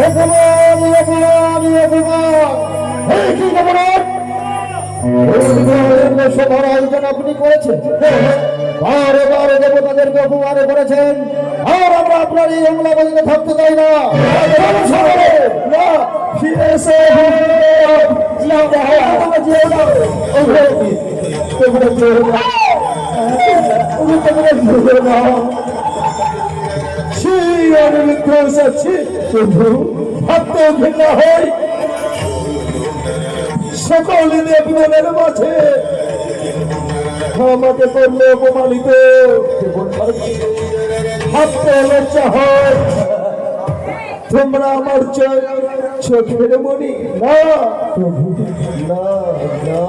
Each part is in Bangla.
অপমান অপমান অপমান! এই কি অপমান? সভার আয়োজন আপনি করেছেন, বারে বারে দেবতাদেরকে অপমান করেছেন, আর আমরা আপনার এই অমলাবাদীতে থাকতে চাই না। ফিরে এসে ভাবতেও ঘৃণা হয় সকল দেবগণের মাঝে আমাকে করলে অপমানিত, ভাবতে লজ্জা হয়। তোমরা আমার চোখের মনি না, না না,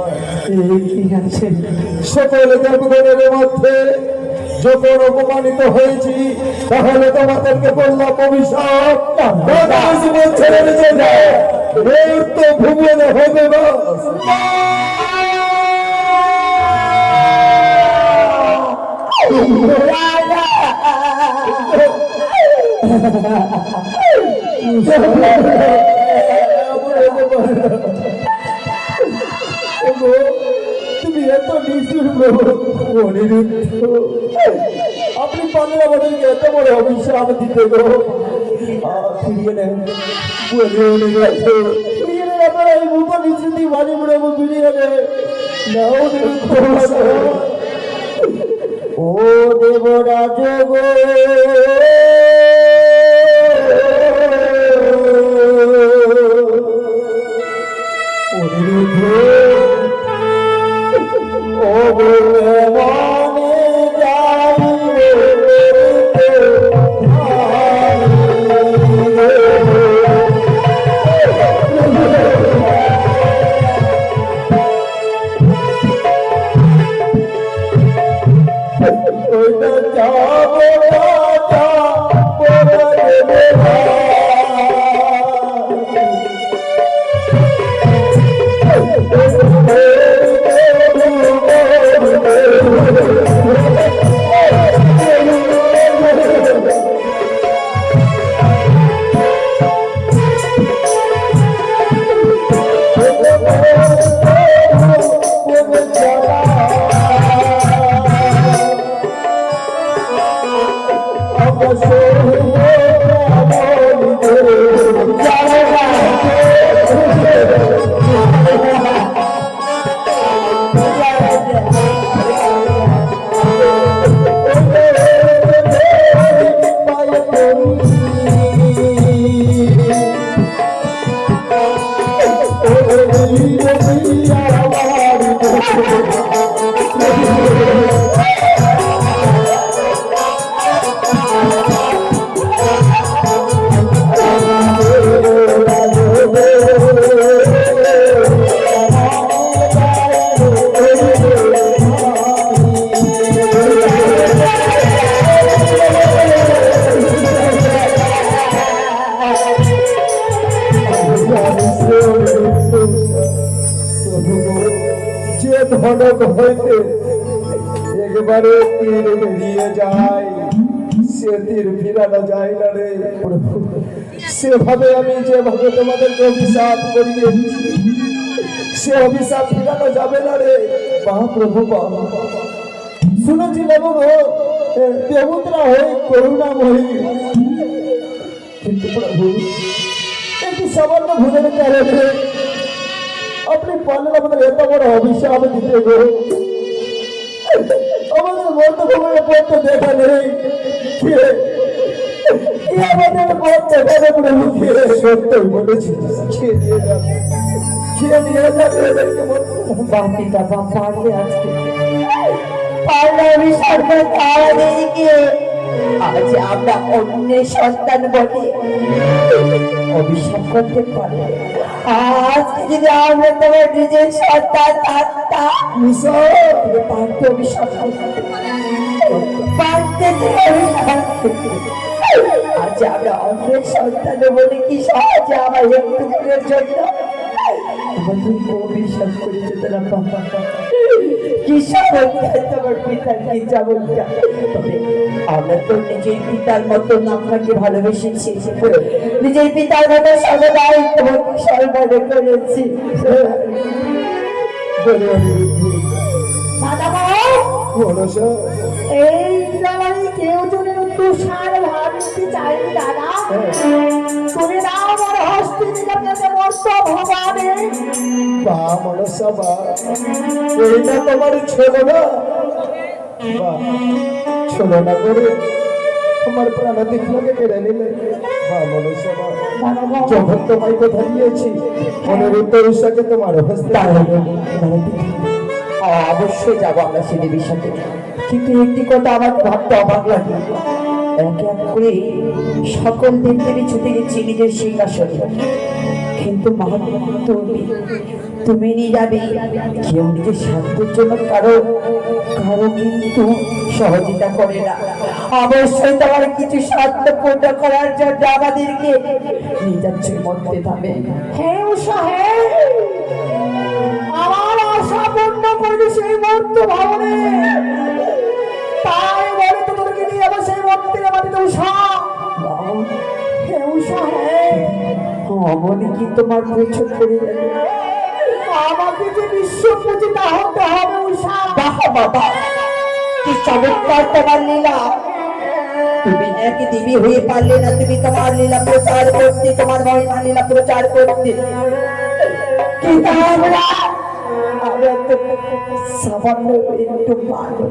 সকল দেবগণের মধ্যে যখন অপমানিত হয়েছি তাহলে তোমাদেরকে বললাম অভিশাপ, ছেড়ে যেতে তো ভুবনে হবে না। তুমি এত নিষ্ঠুর অনিরুদ্ধ, আপনি পারলেন আমাদেরকে এত বড় অভিশাপ দিতে গো। ফিরিয়ে নেন, ফিরিয়ে নেন আপনারা এই মুখ নিশ্চিতি বাড়ি বুড়ে ফিরিয়ে নেন। ও দেবরাজ গো, অনিরুদ্ধ ও মনে ধনক হইতে একবারে তীর বেরিয়ে যায়, সে তীর ফিরানো যায় না রে। সেভাবে আমি যেভাবে তোমাদেরকে অভিশাপ করিয়েছি সে অভিশাপ ফিরানো যাবে না রে। প্রভু শুনেছিলাম দেবতা হয়ে করুণাময়ী, কিন্তু প্রভু একটু সামান্য ভুলের কারণে আপনি পারলেন আমাদের এত বড় অভিশাপ দিতে গো। আমাদের বর্তমানে পথে দেখা নেই, আমাদের পথ দেখা নেই লুকিয়ে। সত্যই বলেছি, খেয়ে নিয়ে যাবে, খেয়ে নিয়ে যাবে। বাকিটা বা পারলে আজকে পারলে আমি সরকার খাওয়া দিকে আজ আমরা অন্যের সন্তান বলে অভিশাপ করতে পারি। আজকে যদি আমরা তোমার নিজের সন্তান থাকতাম পারতে অভিশাপ করতে পারতে। আজ আমরা অন্যের সন্তান বলে কি সহজে আমার একটুকুরের জন্য আমাদেরকে অভিশাপ করেছে তারা। কি সব তোমার পিতার কি যাবো। তবে আমরা তো নিজের পিতার মতন আপনাকে ভালোবেসেছি, নিজের পিতার মতো সর্বদাই তোমাকে সর্বদা করেছি। দাদা মনসা, এই গ্রামে কেউ যদি তুষার ভাব নিতে চাইনি দাদা, তুমি নাও আমার হস্তে নিরাপদে মস্ত ভগবানে। বা মনসা বা, এইটা তোমার ছোলো না বা, ছোলো না করে আমার প্রাণাধিক লোকে কেড়ে নিলে। বা মনসা বা, যখন তোমায় কথা দিয়েছি অনুরুদ্ধ উষাকে তোমার হস্তে অবশ্যই যাবো আমরা সে দেবীর সাথে, কিন্তু একটি কথা আমার ভাবতে অবাক লাগে, এক এক করে সকল দেবদেবী ছুটে গেছি নিজের সিংহাসনে, কিন্তু তুমি তুমি নিয়ে যাবে, কেউ নিজের স্বার্থের জন্য কারো কারো কিন্তু সহযোগিতা করে না। অবশ্যই তোমার কিছু স্বার্থ পূর্ণ করার জন্য আমাদেরকে নির্যাচ্ছই মরতে হবে। হ্যাঁ উষা, হ্যাঁ আমার আশা পূর্ণ করবি সেই মূর্ত ভবনে, তাই বলে তো তোদেরকে নিয়ে যাবো সেই মন্দিরে মাটিতে। উষা, হে উষা, হ্যাঁ অমনি কি তোমার পেছন করে গেল, আমাকে যে বিশ্ব পূজিতা হতে হবে। উষা বাহ বাবা, কি চমৎকার তোমার লীলা, তুমি নাকি দেবী হয়ে পারলে না, তুমি তোমার লীলা প্রচার করতে, তোমার মহিমা লীলা প্রচার করতে, কিন্তু আমরা তো সামান্য একটু পারবো,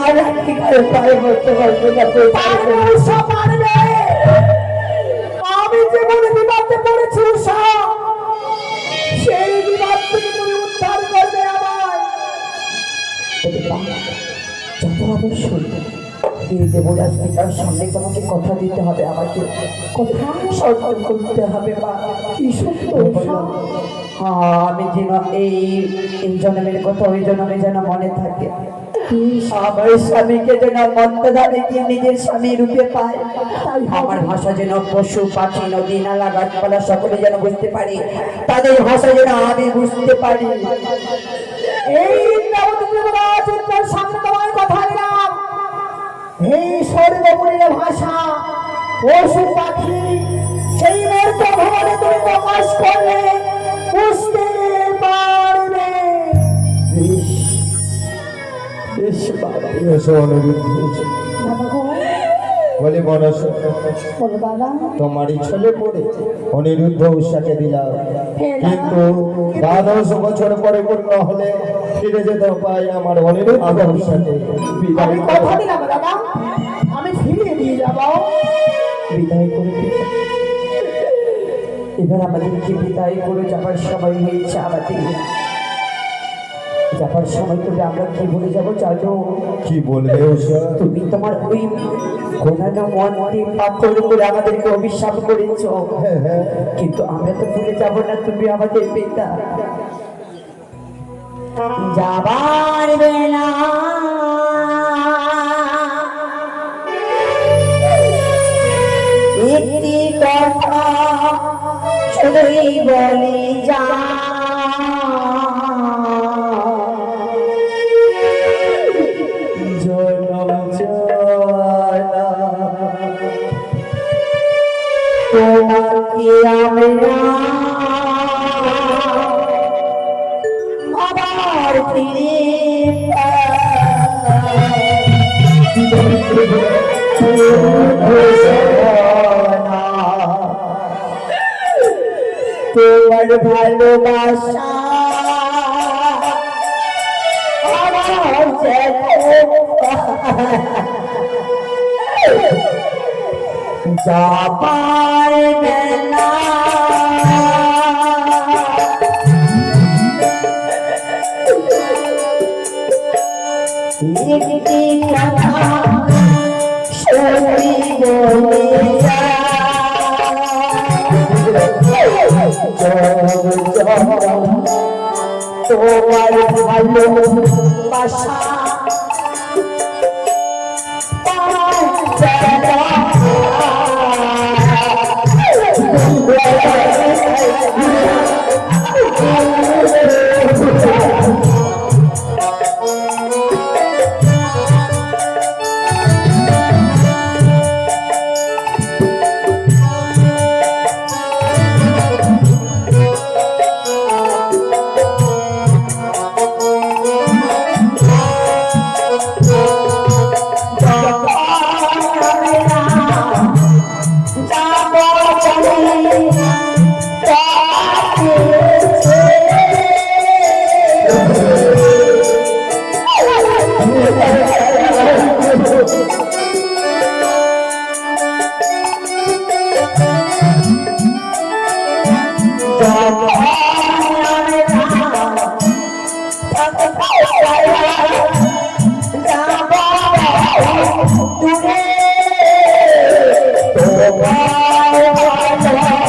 আর কি করে করতে পারবো না। আমি জীবনে বিবাদে পড়েছি উষা, সেই বিবাদ থেকে তুমি উদ্ধার করবে আমায়। যত অবশ্যই এই দেবরাজ পিতার সামনে তোমাকে কথা দিতে হবে, আমাকে কথা সর্জন করতে হবে। বা কি সত্য, আমি যেন এই জন্মের কথা ওই জন্মে যেন মনে থাকে, আমার স্বামীকে যেন মন্ত্রধারে গিয়ে নিজের স্বামী রূপে পায়, আমার ভাষা যেন পশু পাখি নদী নালা গাছপালা সকলে যেন বুঝতে পারি, তাদের ভাষা যেন আমি বুঝতে পারি। এই সামনে তোমার কথা দিলাম, এই সর্বপরির ভাষা পশু পাখি সেই মূর্ত ভবনে তুমি প্রকাশ করলে বুঝতে পারবে। বলে মনসা, তোমারই ছেলে পড়ে অনিরুদ্ধ উষাকে দিলাম, কিন্তু 12 বছর পরে পূর্ণ হলে ফিরে যেতে পাই আমার অনিরুদ্ধ উষাকে। আমি কথা দিলাম দাদা, আমি ফিরিয়ে দিয়ে যাব। বিদায় করে এবার আমাদেরকে বিদায় করে যাবার সময় হয়েছে, আমাদের যাবার সময় তবে আমরা কি বলে যাবো জানো? কি বলবে উষা? তুমি তোমার ওই ঘোরানো মন্দির পাথর করে আমাদেরকে অভিশাপ করেছ, কিন্তু আমরা তো ভুলে যাব না তুমি আমাদের পিতা। যাবার বেলা একটি কথা শুধুই বলে যা, তোমাকে আমরা আবার ফিরে তোমার ভালোবাসা আমার যা পারবে না একটি কথা সত্যি বলে যা, তোমার ভালোবাসা দূরে তোমার বাসায়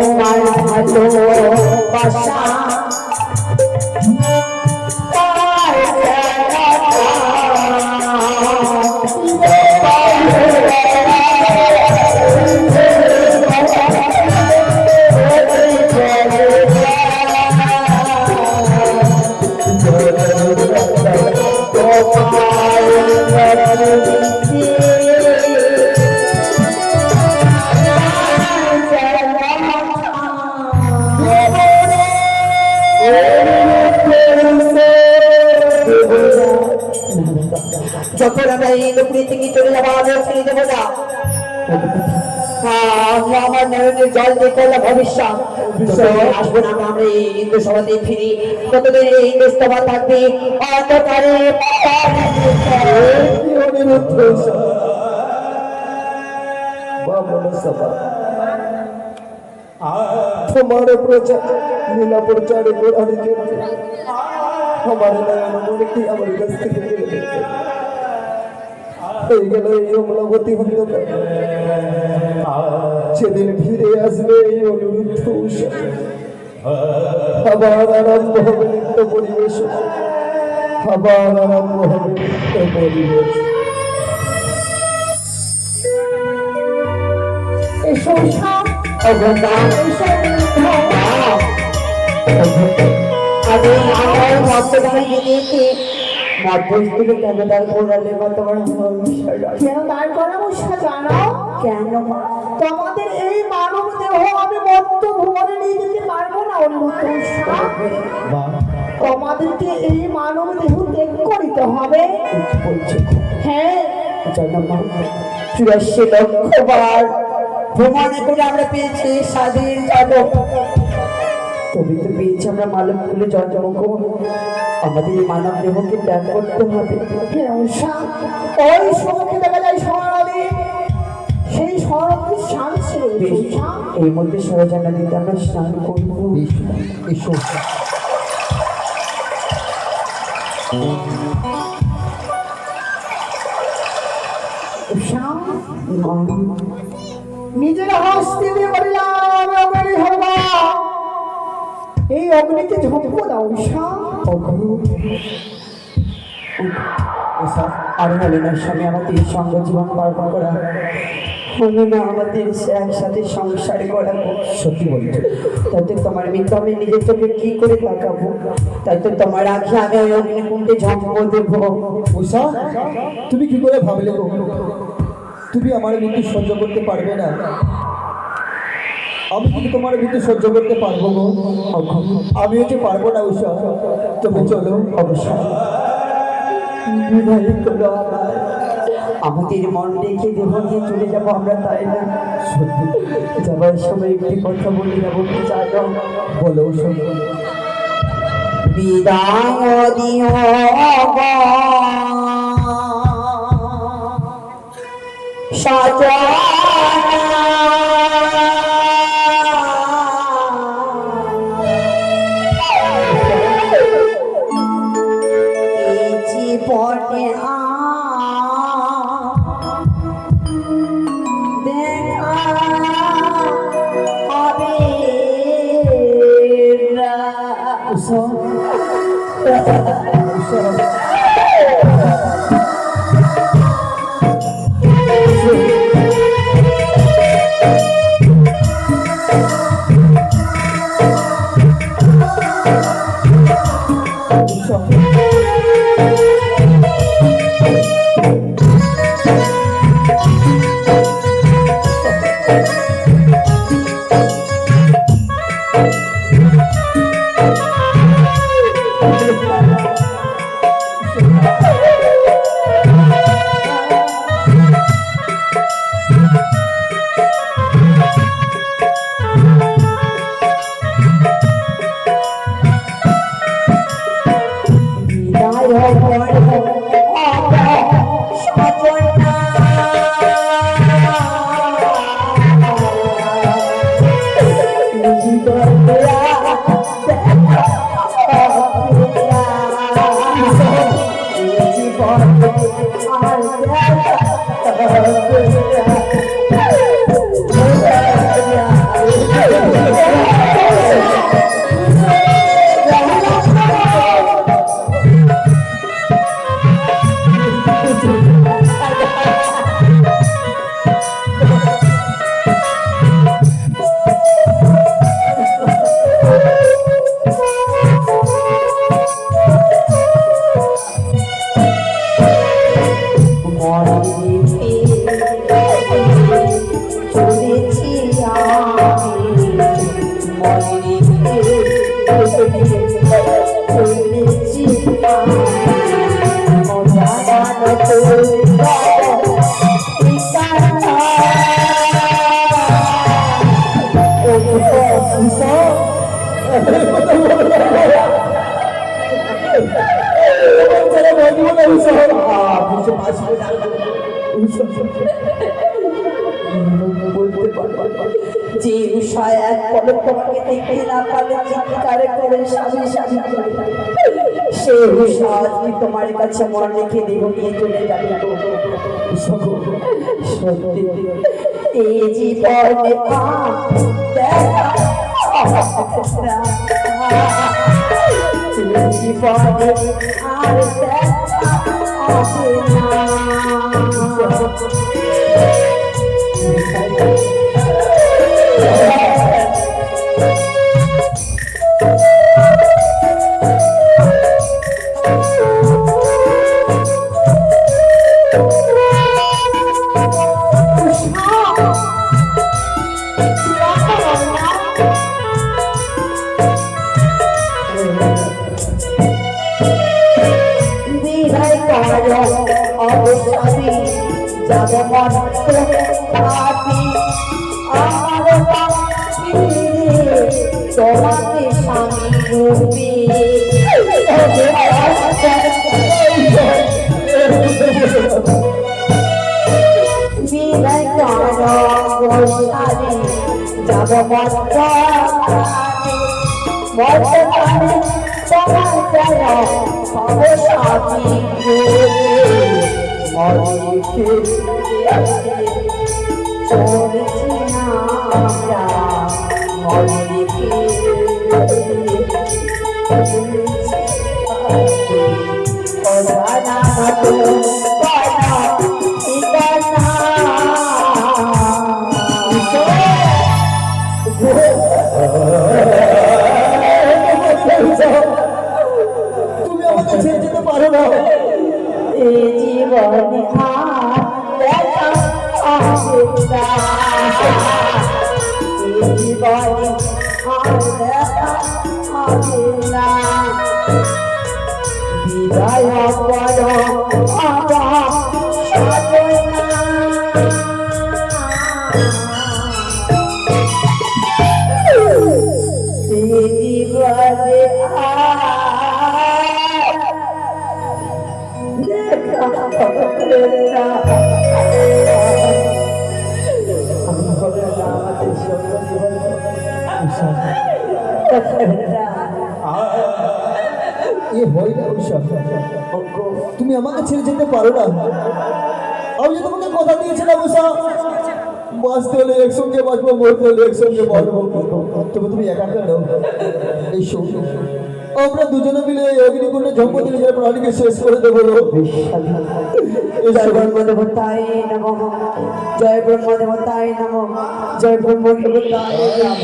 তোমার ভালোবাসা যখন আমরা এই লোকটি থেকে চলে যাবো আমরা ছেড়ে দেবো না। আমরা আমার নয়নের জল দেখে ভবিষ্যৎ আসবো না। আমরা এই হিন্দু সভাতে ফিরি, ততদিন এই হিন্দু সভা থাকবে অন্ধকারে। তোমার প্রচার লীলা প্রচার করার জন্য আমার নয়ন মনে আমার কাছ থেকে হয়ে গেল এই অমলাবতী অন্ধকার। সেদিন ফিরে আসবে এই অনুরুদ্ধ উৎসব, আবার আরম্ভ হবে নিত্য পরিবেশ, আবার আরম্ভ হবে নিত্য পরিবেশ। আমি আমার মতদানে গিয়েছি মধ্যস্থিকে কেন দাঁড় করালে বা তোমার কেন দাঁড় করাবো জানো? কেন মা? তোমাদের এই মানব দেহ আমি মত্ত ভুবনে নিয়ে যেতে পারবো না। তোমাদেরকে এই মানব দেহ ত্যাগ করিতে হবে। বলছে হ্যাঁ, জানো মা, 84 লক্ষবার ভ্রমণে করে আমরা পেয়েছি স্বাধীন জগৎ। তবে তো পেয়েছি আমরা মালব খুলে জন্মগ্রহ। আমাদের এই মানব দেহকে ত্যাগ করতে হবে। ওই সমুখে দেখা যায় স্বর্ণনদী, সেই স্বর্ণনদীর স্নান ছিল। এই মধ্যে সরজানা দিতে আমরা স্নান করবো। এসো নিজের হস্তে দিয়ে বলিলাম অগ্নি হব, এই অগ্নিতে ঝোঁকবো দাও। আর হলে না স্বামী, আমাদের সঙ্গ জীবন পালন করা হলো না, আমাদের একসাথে সংসার করা। সত্যি বলছো? তাই তো তোমার মৃত্যু আমি নিজের চোখে কি করে তাকাবো? তাই তো তোমার আগে আমি ওই অগ্নিকুণ্ডে ঝাঁপবো দেবো। উষা, তুমি কি করে ভাবলে গো তুমি আমার মৃত্যু সহ্য করতে পারবে না? আমি কিন্তু তোমার মৃত্যু সহ্য করতে পারবো গো। আমিও যে পারবো না উষা, তুমি চলো। অবশ্যই আমাদের মন রেখে দেহ নিয়ে চলে যাবো আমরা, তাই না? যাবার সময় একটি কথা বলে যাবো, কি চাইও বলো উষা। বিদায় দিও সাজা পটে দেখা হবে। উষা, উষা, যে উষায় এক পলক তোমাকে দেখতে না পারলে চিৎকার করে স্বামী স্বামী করে, সে উষা আজকে তোমার কাছে মন রেখে দেহ নিয়ে চলে যাবে। সত্যি এই জীবনে জীবনে আর দেখা হবে না। তোমাকে স্বামী রূপে যাব তুমি আমাকে ছেড়ে যেতে পারো না। এই জীবনে আর দেখা হবে না। এই জীবনে আর দেখা হবে না। বিদায় করো আমার সাধনা। এই জীবনে তুমি আমাকে ছেড়ে যেতে পারো না। আমি যে তোমাকে কথা দিয়েছিলাম উষা, বাঁচতে হলে একসঙ্গে বাঁচবো, মরতে হলে একসঙ্গে মরবো। তবে তুমি একা কেন? এই শোন, আমরা দুজনে মিলে অগ্নিকুণ্ডে ঝম্প দিলে যারা প্রাণীকে শেষ করে দেবো। জয় ব্রহ্মদেবতায় নমঃ, জয় ব্রহ্মদেবতায় নমঃ, জয় ব্রহ্মদেবতায় নমঃ।